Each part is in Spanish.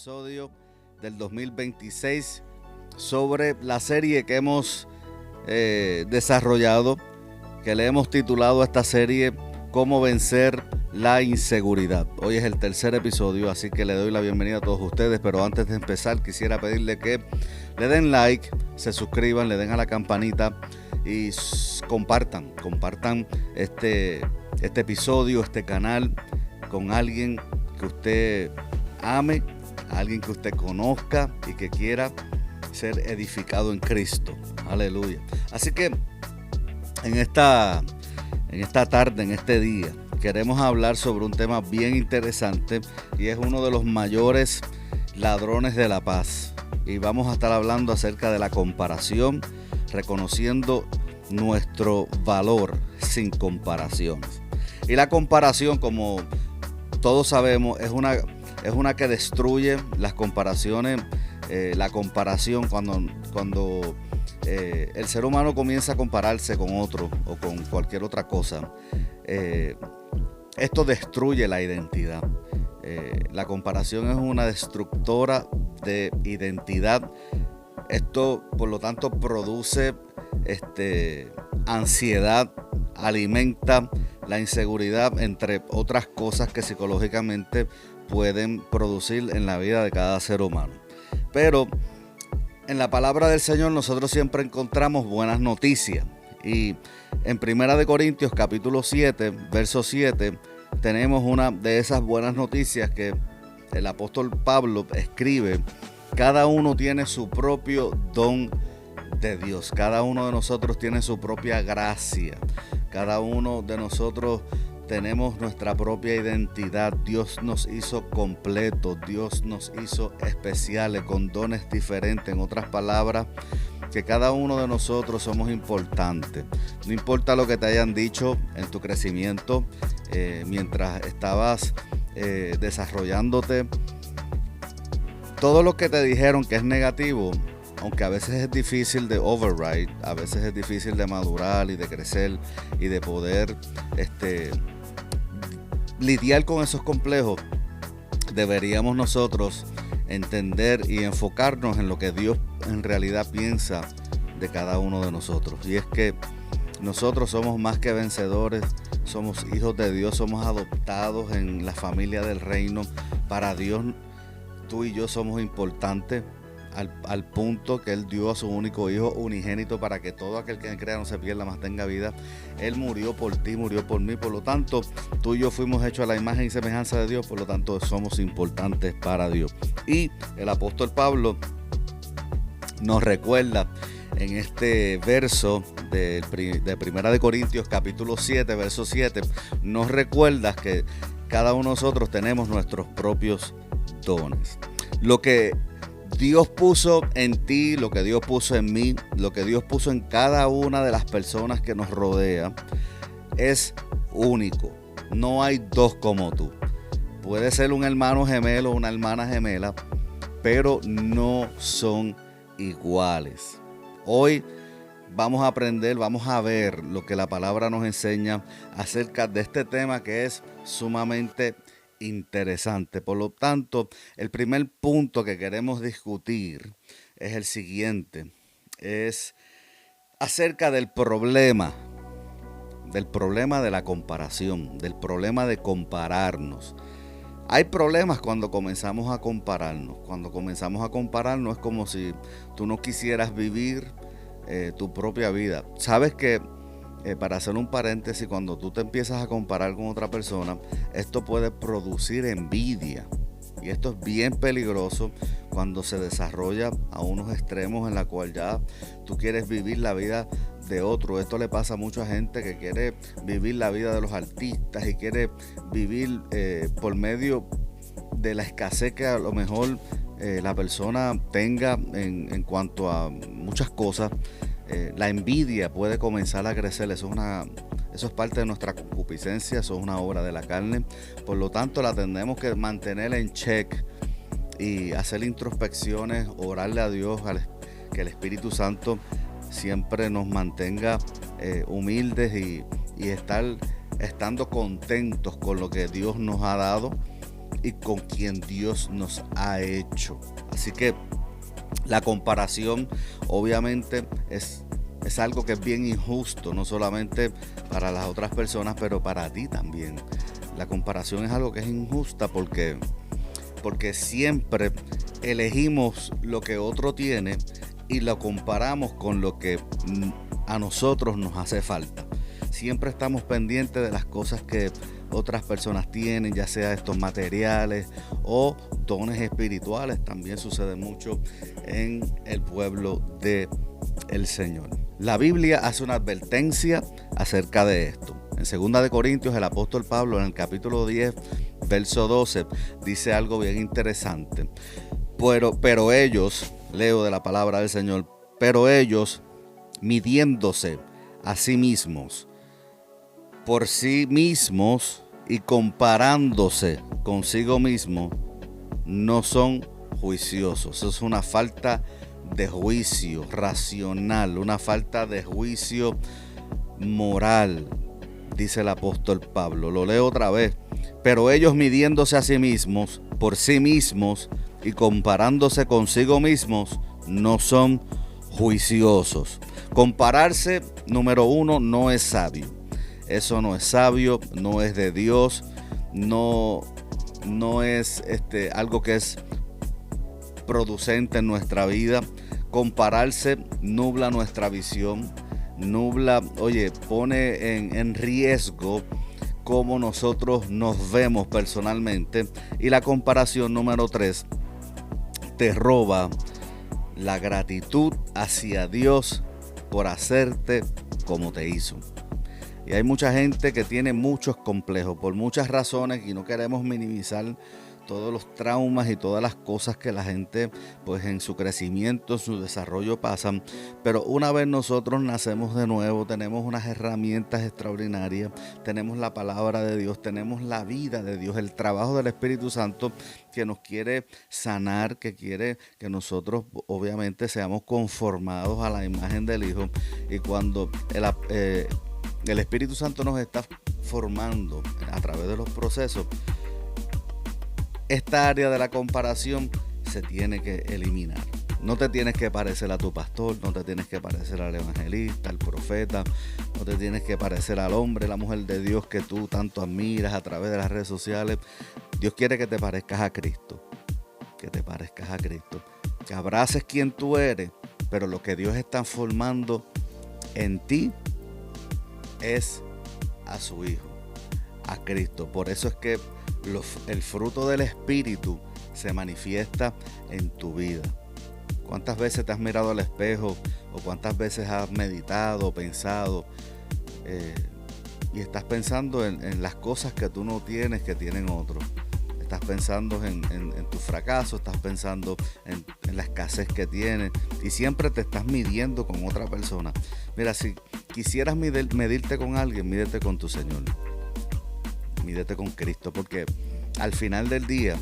episodio del 2026 sobre la serie que hemos desarrollado, que le hemos titulado a esta serie Cómo vencer la inseguridad. Hoy es el tercer episodio, así que le doy la bienvenida a todos ustedes, pero antes de empezar quisiera pedirle que le den like, se suscriban, le den a la campanita y compartan este episodio, este canal con alguien que usted ame, alguien que usted conozca y que quiera ser edificado en Cristo. Aleluya. Así que en esta tarde, en este día, queremos hablar sobre un tema bien interesante y es uno de los mayores ladrones de la paz. Y vamos a estar hablando acerca de la comparación, reconociendo nuestro valor sin comparaciones. Y la comparación, como todos sabemos, es una que destruye las comparaciones. La comparación cuando el ser humano comienza a compararse con otro o con cualquier otra cosa, esto destruye la identidad. La comparación es una destructora de identidad. Esto, por lo tanto, produce ansiedad, alimenta la inseguridad, entre otras cosas que psicológicamente pueden producir en la vida de cada ser humano. Pero en la palabra del Señor nosotros siempre encontramos buenas noticias. Y en 1 Corintios capítulo 7, verso 7, tenemos una de esas buenas noticias que el apóstol Pablo escribe. Cada uno tiene su propio don de Dios. Cada uno de nosotros tiene su propia gracia. Cada uno de nosotros tenemos nuestra propia identidad. Dios nos hizo completos. Dios nos hizo especiales con dones diferentes. En otras palabras, que cada uno de nosotros somos importantes. No importa lo que te hayan dicho en tu crecimiento, mientras estabas desarrollándote, todo lo que te dijeron que es negativo, aunque a veces es difícil de override, a veces es difícil de madurar y de crecer y de poder lidiar con esos complejos, deberíamos nosotros entender y enfocarnos en lo que Dios en realidad piensa de cada uno de nosotros. Y es que nosotros somos más que vencedores, somos hijos de Dios, somos adoptados en la familia del reino. Para Dios, tú y yo somos importantes al punto que Él dio a su único Hijo unigénito para que todo aquel que crea no se pierda, mas tenga vida. Él murió por ti, murió por mí, por lo tanto tú y yo fuimos hechos a la imagen y semejanza de Dios, por lo tanto somos importantes para Dios. Y el apóstol Pablo nos recuerda en este verso de 1 Corintios capítulo 7, verso 7, nos recuerda que cada uno de nosotros tenemos nuestros propios dones. Lo que Dios puso en ti, lo que Dios puso en mí, lo que Dios puso en cada una de las personas que nos rodea es único. No hay dos como tú. Puede ser un hermano gemelo, una hermana gemela, pero no son iguales. Hoy vamos a aprender, vamos a ver lo que la palabra nos enseña acerca de este tema que es sumamente interesante. Por lo tanto, el primer punto que queremos discutir es el siguiente. Es acerca del problema de la comparación, del problema de compararnos. Hay problemas cuando comenzamos a compararnos. Cuando comenzamos a compararnos es como si tú no quisieras vivir tu propia vida. Sabes que, para hacer un paréntesis, cuando tú te empiezas a comparar con otra persona, esto puede producir envidia. Y esto es bien peligroso cuando se desarrolla a unos extremos en la cual ya tú quieres vivir la vida de otro. Esto le pasa a mucha gente que quiere vivir la vida de los artistas y quiere vivir por medio de la escasez que a lo mejor la persona tenga en cuanto a muchas cosas. La envidia puede comenzar a crecer. Eso es parte de nuestra concupiscencia, eso es una obra de la carne. Por lo tanto, la tenemos que mantener en check y hacer introspecciones, orarle a Dios, que el Espíritu Santo siempre nos mantenga humildes y estando contentos con lo que Dios nos ha dado, y con quien Dios nos ha hecho. Así que la comparación obviamente es algo que es bien injusto, no solamente para las otras personas, pero para ti también. La comparación es algo que es injusta porque siempre elegimos lo que otro tiene y lo comparamos con lo que a nosotros nos hace falta. Siempre estamos pendientes de las cosas que otras personas tienen, ya sea estos materiales o dones espirituales. También sucede mucho en el pueblo del Señor. La Biblia hace una advertencia acerca de esto. En 2 Corintios, el apóstol Pablo, en el capítulo 10, verso 12, dice algo bien interesante. Pero ellos, leo de la palabra del Señor, pero ellos, midiéndose a sí mismos, por sí mismos y comparándose consigo mismo, no son juiciosos. Eso es una falta de juicio racional, una falta de juicio moral, dice el apóstol Pablo. Lo leo otra vez. Pero ellos midiéndose a sí mismos, por sí mismos y comparándose consigo mismos, no son juiciosos. Compararse, número uno, no es sabio. Eso no es sabio, no es de Dios, no es algo que es producente en nuestra vida. Compararse nubla nuestra visión, pone en riesgo cómo nosotros nos vemos personalmente. Y la comparación número 3 te roba la gratitud hacia Dios por hacerte como te hizo. Y hay mucha gente que tiene muchos complejos por muchas razones y no queremos minimizar todos los traumas y todas las cosas que la gente pues en su crecimiento, en su desarrollo pasan. Pero una vez nosotros nacemos de nuevo, tenemos unas herramientas extraordinarias, tenemos la palabra de Dios, tenemos la vida de Dios, el trabajo del Espíritu Santo que nos quiere sanar, que quiere que nosotros obviamente seamos conformados a la imagen del Hijo. Y cuando el Espíritu Santo nos está formando a través de los procesos, esta área de la comparación se tiene que eliminar. No te tienes que parecer a tu pastor, no te tienes que parecer al evangelista, al profeta, no te tienes que parecer al hombre, la mujer de Dios que tú tanto admiras a través de las redes sociales. Dios quiere que te parezcas a Cristo, que te parezcas a Cristo, que abraces quien tú eres, pero lo que Dios está formando en ti es a su Hijo, a Cristo. Por eso es que el fruto del Espíritu se manifiesta en tu vida. ¿Cuántas veces te has mirado al espejo o cuántas veces has meditado, pensado y estás pensando en las cosas que tú no tienes, que tienen otros? Estás pensando en tu fracaso, estás pensando en la escasez que tienes y siempre te estás midiendo con otra persona. Mira, si quisieras medirte con alguien, mídete con tu Señor. Mídete con Cristo, porque al final del día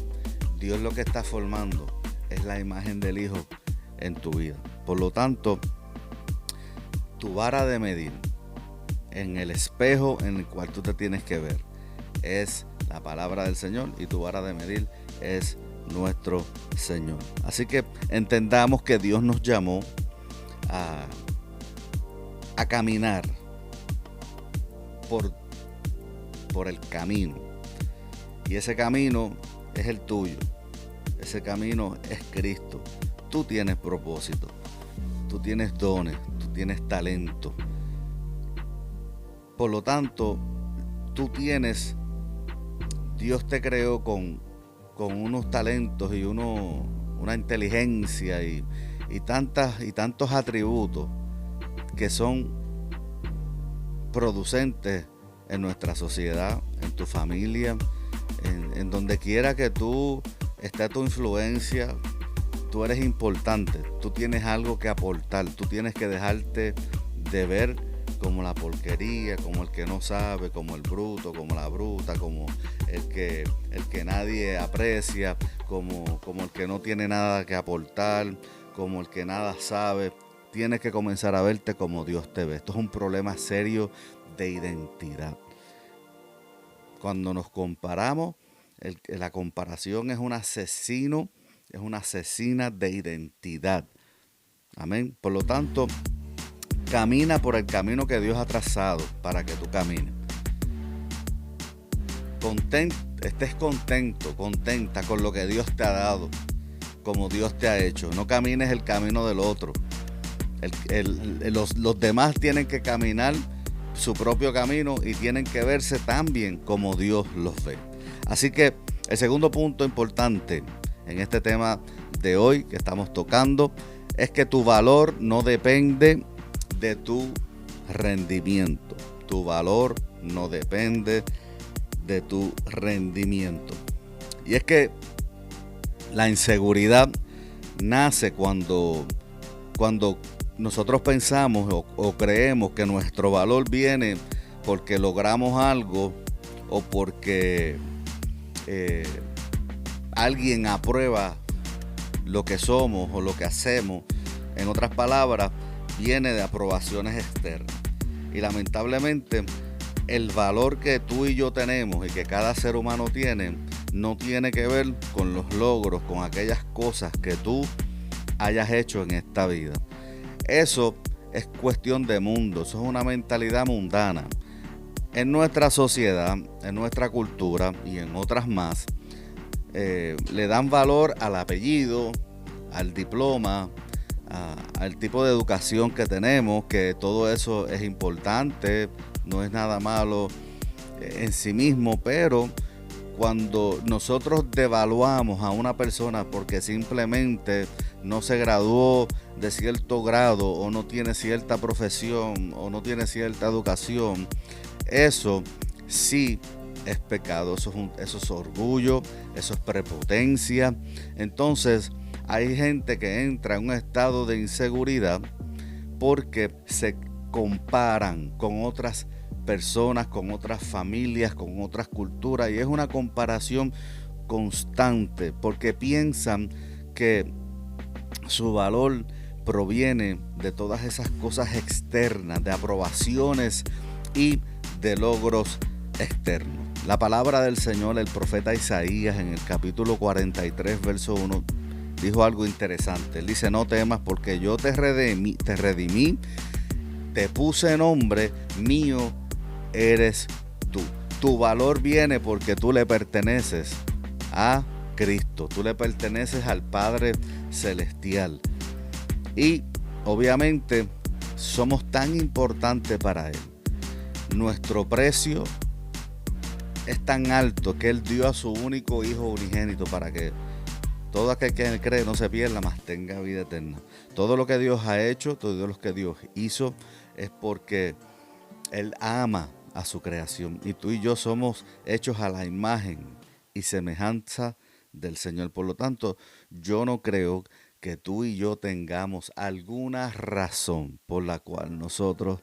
Dios lo que está formando es la imagen del Hijo en tu vida. Por lo tanto, tu vara de medir en el espejo en el cual tú te tienes que ver es la palabra del Señor y tu vara de medir es nuestro Señor. Así que entendamos que Dios nos llamó a caminar por el camino, y ese camino es el tuyo, ese camino es Cristo. Tú tienes propósito, tú tienes dones, tú tienes talento. Por lo tanto, Dios te creó con unos talentos y una inteligencia y tantos atributos que son producentes en nuestra sociedad, en tu familia, en donde quiera que tú esté tu influencia. Tú eres importante, tú tienes algo que aportar, tú tienes que dejarte de ver como la porquería, como el que no sabe, como el bruto, como la bruta, como el que nadie aprecia, como el que no tiene nada que aportar, como el que nada sabe. Tienes que comenzar a verte como Dios te ve. Esto es un problema serio de identidad. Cuando nos comparamos, La comparación es un asesino, es una asesina de identidad. Amén. Por lo tanto, camina por el camino que Dios ha trazado para que tú camines. Estés contento, contenta con lo que Dios te ha dado, como Dios te ha hecho. No camines el camino del otro. Los demás tienen que caminar su propio camino y tienen que verse tan bien como Dios los ve. Así que el segundo punto importante en este tema de hoy que estamos tocando es que tu valor no depende de tu rendimiento. Tu valor no depende de tu rendimiento. Y es que la inseguridad nace cuando nosotros pensamos o creemos que nuestro valor viene porque logramos algo o porque alguien aprueba lo que somos o lo que hacemos. En otras palabras, viene de aprobaciones externas. Y lamentablemente, el valor que tú y yo tenemos y que cada ser humano tiene, no tiene que ver con los logros, con aquellas cosas que tú hayas hecho en esta vida. Eso es cuestión de mundo, eso es una mentalidad mundana. En nuestra sociedad, en nuestra cultura y en otras más, le dan valor al apellido, al diploma, al tipo de educación que tenemos, que todo eso es importante, no es nada malo en sí mismo, pero cuando nosotros devaluamos a una persona porque simplemente no se graduó de cierto grado o no tiene cierta profesión o no tiene cierta educación, eso sí es pecado, eso es orgullo, eso es prepotencia. Entonces hay gente que entra en un estado de inseguridad porque se comparan con otras personas, con otras familias, con otras culturas, y es una comparación constante porque piensan que su valor proviene de todas esas cosas externas, de aprobaciones y de logros externos. La palabra del Señor, el profeta Isaías, en el capítulo 43, verso 1, dijo algo interesante. Él dice: no temas, porque yo te redimí, te puse nombre, mío eres tú. Tu valor viene porque tú le perteneces a Cristo, tú le perteneces al Padre Celestial. Y obviamente somos tan importantes para Él. Nuestro precio es tan alto que Él dio a su único Hijo unigénito para que todo aquel que en Él cree no se pierda, mas tenga vida eterna. Todo lo que Dios ha hecho, todo lo que Dios hizo, es porque Él ama a su creación. Y tú y yo somos hechos a la imagen y semejanza del Señor. Por lo tanto, yo no creo que tú y yo tengamos alguna razón por la cual nosotros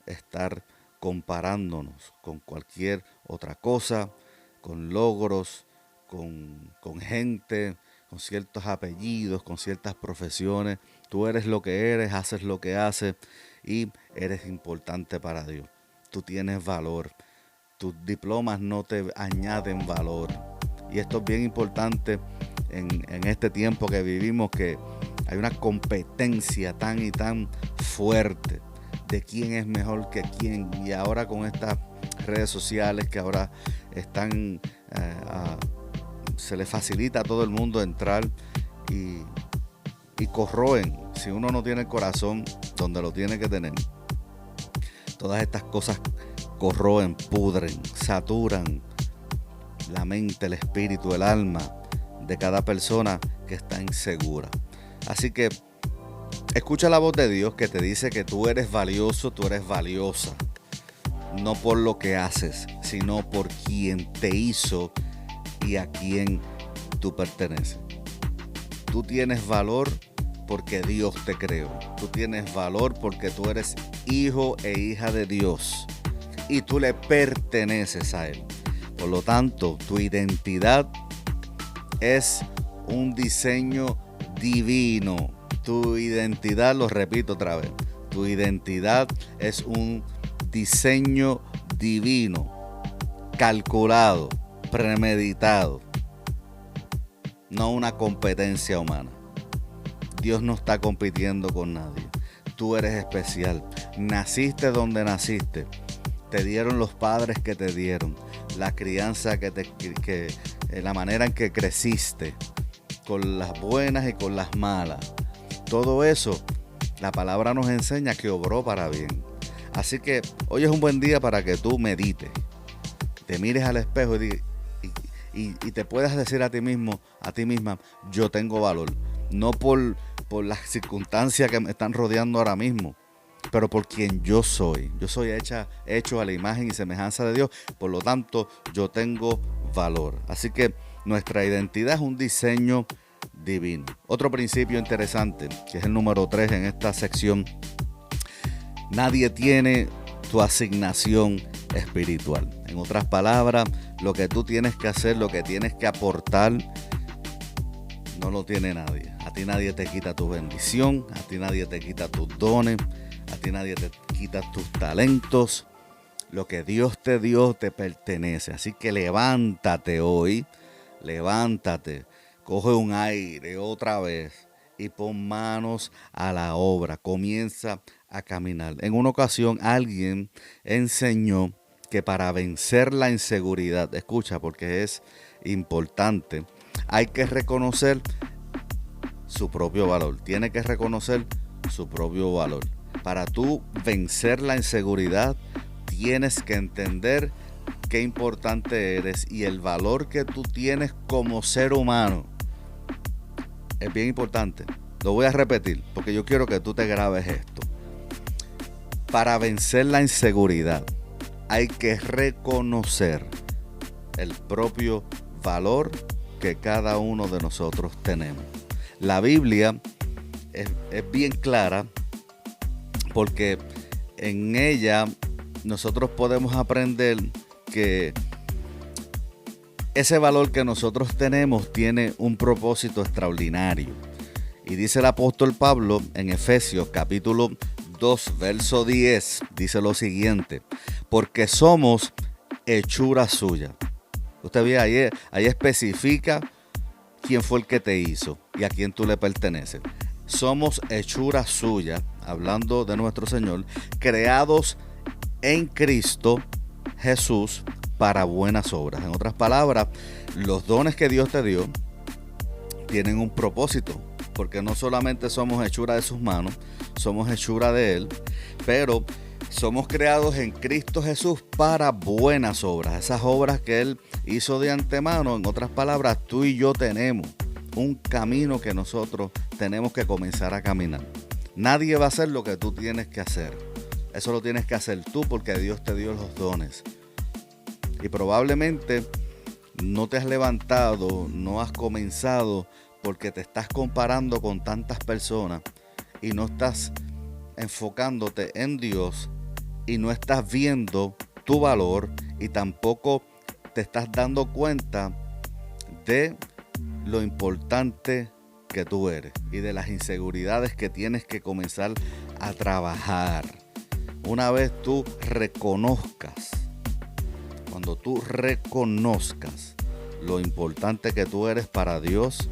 estar comparándonos con cualquier otra cosa, con logros, con gente, con ciertos apellidos, con ciertas profesiones. Tú eres lo que eres, haces lo que haces y eres importante para Dios. Tú tienes valor. Tus diplomas no te añaden valor. Y esto es bien importante en este tiempo que vivimos, que hay una competencia tan y tan fuerte de quién es mejor que quién. Y ahora con estas redes sociales que ahora están, se le facilita a todo el mundo entrar y corroen. Si uno no tiene el corazón donde lo tiene que tener, todas estas cosas corroen, pudren, saturan la mente, el espíritu, el alma de cada persona que está insegura. Así que escucha la voz de Dios que te dice que tú eres valioso, tú eres valiosa. No por lo que haces, sino por quien te hizo y a quien tú perteneces. Tú tienes valor porque Dios te creó. Tú tienes valor porque tú eres hijo e hija de Dios y tú le perteneces a Él. Por lo tanto, tu identidad es un diseño divino. Tu identidad, lo repito otra vez, tu identidad es un diseño divino, calculado premeditado, no una competencia humana. Dios no está compitiendo con nadie. Tú eres especial. Naciste donde naciste. Te dieron los padres que te dieron. La crianza la manera en que creciste. Con las buenas y con las malas. Todo eso, la palabra nos enseña que obró para bien. Así que hoy es un buen día para que tú medites. Te mires al espejo y te puedas decir a ti mismo, a ti misma, yo tengo valor. No por las circunstancias que me están rodeando ahora mismo, pero por quien yo soy. Yo soy hecho a la imagen y semejanza de Dios, por lo tanto yo tengo valor. Así que nuestra identidad es un diseño divino. Otro principio interesante, que es el número 3 en esta sección: nadie tiene tu asignación espiritual. En otras palabras, lo que tú tienes que hacer, lo que tienes que aportar, no lo tiene nadie. A ti nadie te quita tu bendición, a ti nadie te quita tus dones, a ti nadie te quita tus talentos. Lo que Dios te dio te pertenece. Así que levántate hoy, levántate, coge un aire otra vez y pon manos a la obra. Comienza a caminar. En una ocasión alguien enseñó que para vencer la inseguridad, escucha porque es importante, hay que reconocer su propio valor. Tiene que reconocer su propio valor. Para tú vencer la inseguridad, tienes que entender qué importante eres y el valor que tú tienes como ser humano. Es bien importante. Lo voy a repetir porque yo quiero que tú te grabes esto. Para vencer la inseguridad, hay que reconocer el propio valor que cada uno de nosotros tenemos. La Biblia es bien clara porque en ella nosotros podemos aprender que ese valor que nosotros tenemos tiene un propósito extraordinario. Y dice el apóstol Pablo en Efesios capítulo 2, verso 10, dice lo siguiente: porque somos hechura suya. Usted ve ahí especifica quién fue el que te hizo y a quién tú le perteneces. Somos hechura suya, hablando de nuestro Señor, creados en Cristo Jesús para buenas obras. En otras palabras, los dones que Dios te dio tienen un propósito, porque no solamente somos hechura de sus manos, somos hechura de Él, pero somos creados en Cristo Jesús para buenas obras, esas obras que Él hizo de antemano. En otras palabras, tú y yo tenemos un camino que nosotros tenemos que comenzar a caminar. Nadie va a hacer lo que tú tienes que hacer. Eso lo tienes que hacer tú porque Dios te dio los dones. Y probablemente no te has levantado, no has comenzado porque te estás comparando con tantas personas y no estás enfocándote en Dios y no estás viendo tu valor y tampoco te estás dando cuenta de lo importante que tú eres y de las inseguridades que tienes que comenzar a trabajar. Una vez tú reconozcas, cuando tú reconozcas lo importante que tú eres para Dios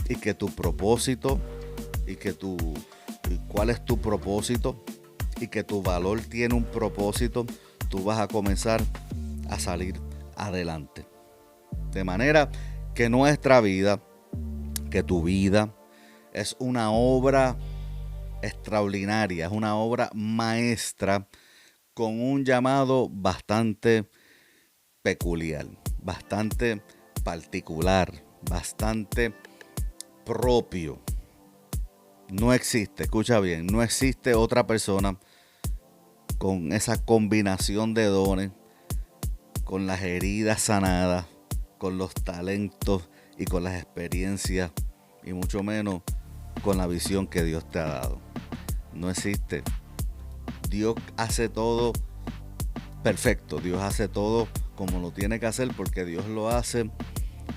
y que tu propósito y cuál es tu propósito y que tu valor tiene un propósito, tú vas a comenzar a salir adelante. De manera que nuestra vida, que tu vida es una obra extraordinaria, es una obra maestra con un llamado bastante peculiar, bastante particular, bastante propio. No existe, escucha bien, no existe otra persona con esa combinación de dones, con las heridas sanadas, con los talentos y con las experiencias y mucho menos con la visión que Dios te ha dado. No existe. Dios hace todo perfecto, Dios hace todo como lo tiene que hacer porque Dios lo hace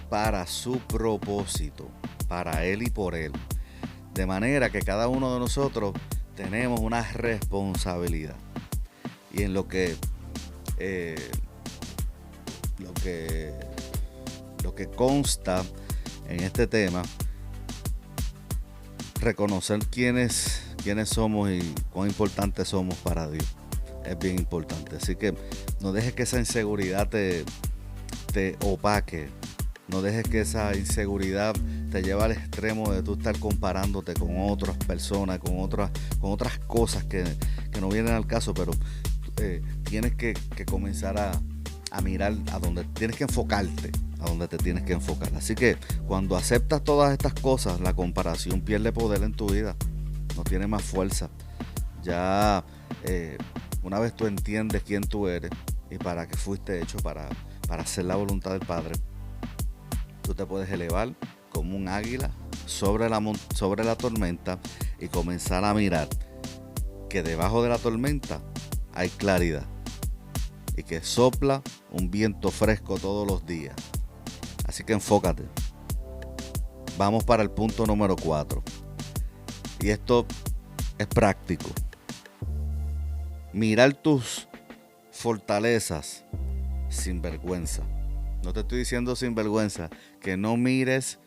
para su propósito, para Él y por Él. De manera que cada uno de nosotros tenemos una responsabilidad. Y en lo que lo que consta en este tema, reconocer quiénes somos y cuán importantes somos para Dios. Es bien importante. Así que no dejes que esa inseguridad te opaque. No dejes que esa inseguridad te lleve al extremo de tú estar comparándote con otras personas, con otras cosas que no vienen al caso, pero tienes que comenzar a mirar a donde tienes que enfocarte, a donde te tienes que enfocar. Así que cuando aceptas todas estas cosas, la comparación pierde poder en tu vida, no tiene más fuerza. Ya una vez tú entiendes quién tú eres y para qué fuiste hecho para hacer la voluntad del Padre, tú te puedes elevar como un águila sobre la tormenta y comenzar a mirar que debajo de la tormenta hay claridad y que sopla un viento fresco todos los días. Así que enfócate. Vamos para el punto número 4. Y esto es práctico. Mirar tus fortalezas sin vergüenza. No te estoy diciendo sin vergüenza, que mires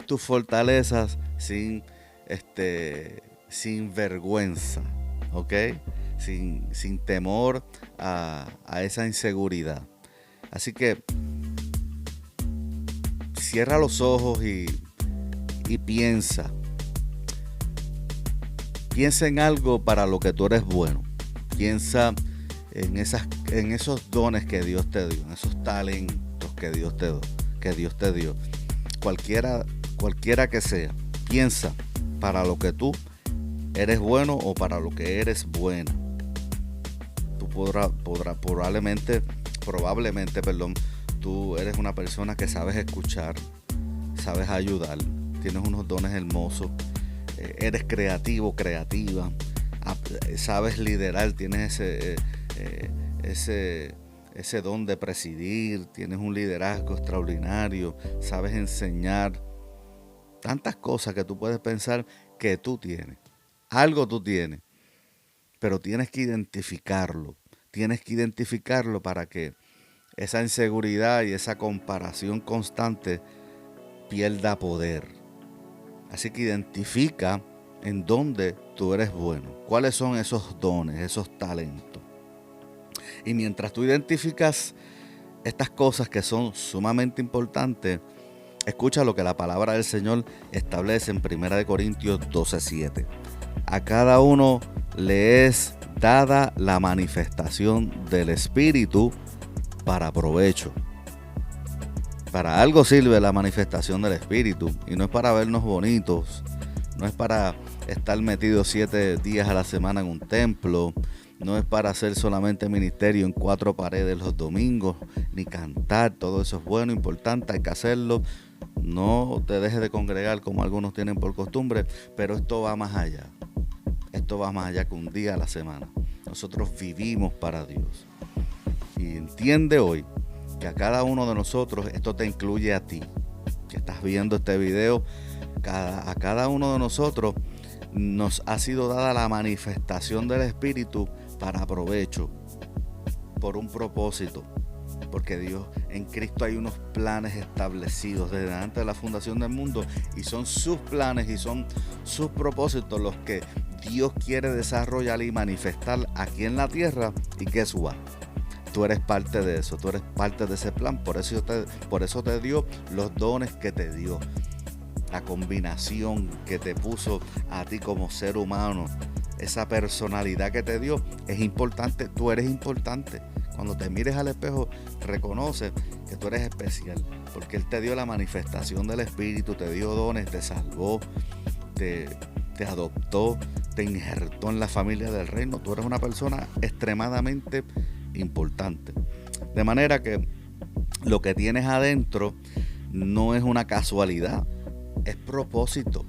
tus fortalezas sin vergüenza, ¿ok? Sin temor a esa inseguridad. Así que cierra los ojos y piensa en algo para lo que tú eres bueno. Piensa en esos dones que Dios te dio, en esos talentos que Dios te dio. Cualquiera que sea, piensa para lo que tú eres bueno o para lo que eres buena. Tú probablemente, tú eres una persona que sabes escuchar, sabes ayudar, tienes unos dones hermosos, eres creativa, sabes liderar, tienes ese don de presidir, tienes un liderazgo extraordinario, sabes enseñar, tantas cosas que tú puedes pensar que tú tienes. Algo tú tienes, pero tienes que identificarlo para que esa inseguridad y esa comparación constante pierda poder. Así que identifica en dónde tú eres bueno, cuáles son esos dones, esos talentos. Y mientras tú identificas estas cosas que son sumamente importantes, escucha lo que la palabra del Señor establece en 1 Corintios 12:7. A cada uno le es dada la manifestación del Espíritu para provecho. Para algo sirve la manifestación del Espíritu, y no es para vernos bonitos, no es para estar metidos 7 días a la semana en un templo, no es para hacer solamente ministerio en 4 paredes los domingos, ni cantar. Todo eso es bueno, importante, hay que hacerlo. No te dejes de congregar como algunos tienen por costumbre, pero esto va más allá. Esto va más allá que un día a la semana. Nosotros vivimos para Dios. Y entiende hoy que a cada uno de nosotros, esto te incluye a ti, que estás viendo este video, a cada uno de nosotros nos ha sido dada la manifestación del Espíritu para provecho, por un propósito, porque Dios, en Cristo hay unos planes establecidos desde antes de la fundación del mundo, y son sus planes y son sus propósitos los que Dios quiere desarrollar y manifestar aquí en la tierra. Y que suba. Tú eres parte de eso, tú eres parte de ese plan, por eso te dio los dones que te dio, la combinación que te puso a ti como ser humano, esa personalidad que te dio es importante. Tú eres importante. Cuando te mires al espejo, reconoce que tú eres especial, porque Él te dio la manifestación del Espíritu, te dio dones, te salvó, te adoptó, te injertó en la familia del reino. Tú eres una persona extremadamente importante. De manera que lo que tienes adentro no es una casualidad, es propósito,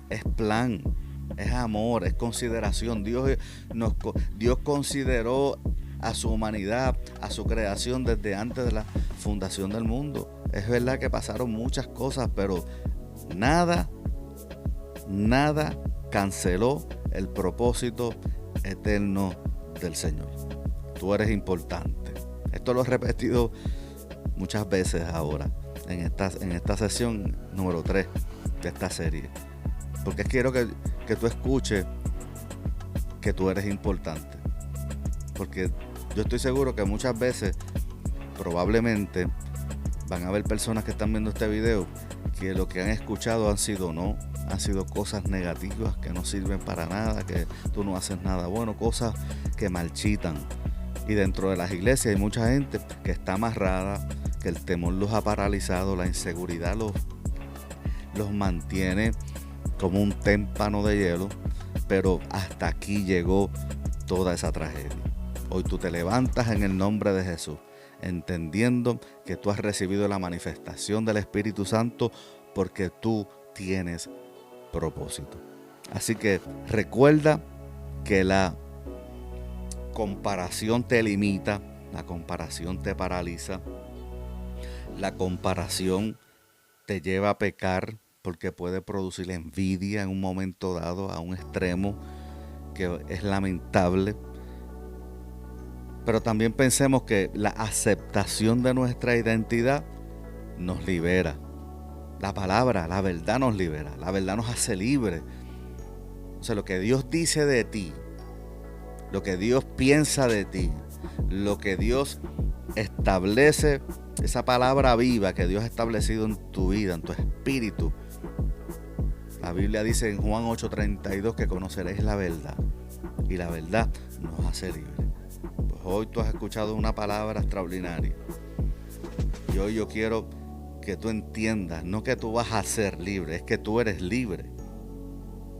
es plan, es amor, es consideración. Dios consideró a su humanidad, a su creación desde antes de la fundación del mundo. Es verdad que pasaron muchas cosas, pero nada canceló el propósito eterno del Señor. Tú eres importante. Esto lo he repetido muchas veces ahora en esta sesión número 3 de esta serie, porque quiero que tú escuches que tú eres importante, porque yo estoy seguro que muchas veces probablemente van a haber personas que están viendo este video que lo que han escuchado han sido cosas negativas que no sirven para nada, que tú no haces nada bueno, cosas que marchitan. Y dentro de las iglesias hay mucha gente que está amarrada, que el temor los ha paralizado, la inseguridad los mantiene como un témpano de hielo, pero hasta aquí llegó toda esa tragedia. Hoy tú te levantas en el nombre de Jesús, entendiendo que tú has recibido la manifestación del Espíritu Santo porque tú tienes propósito. Así que recuerda que la comparación te limita, la comparación te paraliza, la comparación te lleva a pecar porque puede producir envidia en un momento dado a un extremo que es lamentable. Pero también pensemos que la aceptación de nuestra identidad nos libera. La palabra, la verdad nos libera, la verdad nos hace libre. O sea, lo que Dios dice de ti, lo que Dios piensa de ti, lo que Dios establece, esa palabra viva que Dios ha establecido en tu vida, en tu espíritu. La Biblia dice en Juan 8:32 que conoceréis la verdad y la verdad nos hace libres. Pues hoy tú has escuchado una palabra extraordinaria y hoy yo quiero que tú entiendas, no que tú vas a ser libre, es que tú eres libre.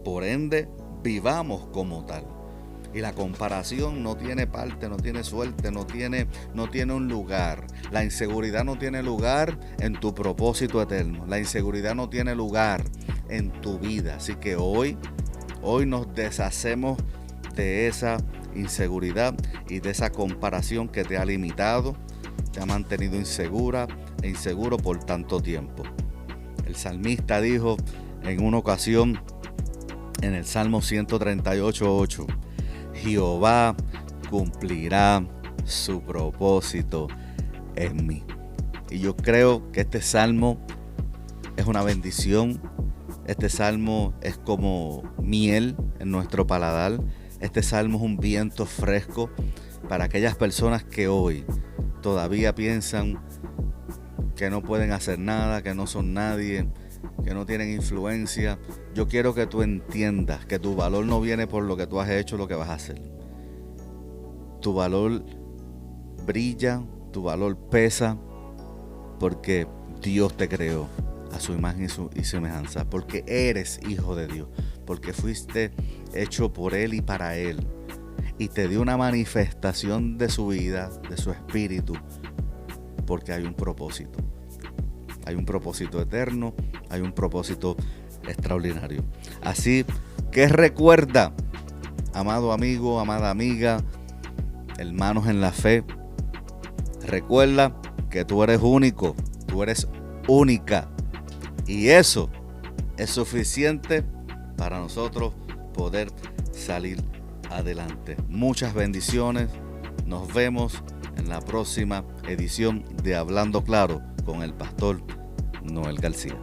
Por ende, vivamos como tal. Y la comparación no tiene parte, no tiene suerte, no tiene un lugar. La inseguridad no tiene lugar en tu propósito eterno. La inseguridad no tiene lugar en tu vida. Así que hoy nos deshacemos de esa inseguridad y de esa comparación que te ha limitado, te ha mantenido insegura e inseguro por tanto tiempo. El salmista dijo en una ocasión en el Salmo 138:8, Jehová cumplirá su propósito en mí. Y yo creo que este salmo es una bendición. Este salmo es como miel en nuestro paladar. Este salmo es un viento fresco para aquellas personas que hoy todavía piensan que no pueden hacer nada, que no son nadie, que no tienen influencia. Yo quiero que tú entiendas que tu valor no viene por lo que tú has hecho, lo que vas a hacer. Tu valor brilla, tu valor pesa porque Dios te creó a su imagen y semejanza, porque eres hijo de Dios, porque fuiste hecho por Él y para Él, y te dio una manifestación de su vida, de su espíritu, porque hay un propósito. Hay un propósito eterno, hay un propósito extraordinario. Así que recuerda, amado amigo, amada amiga, hermanos en la fe, recuerda que tú eres único, tú eres única. Y eso es suficiente para nosotros poder salir adelante. Muchas bendiciones. Nos vemos en la próxima edición de Hablando Claro con el pastor Noel García.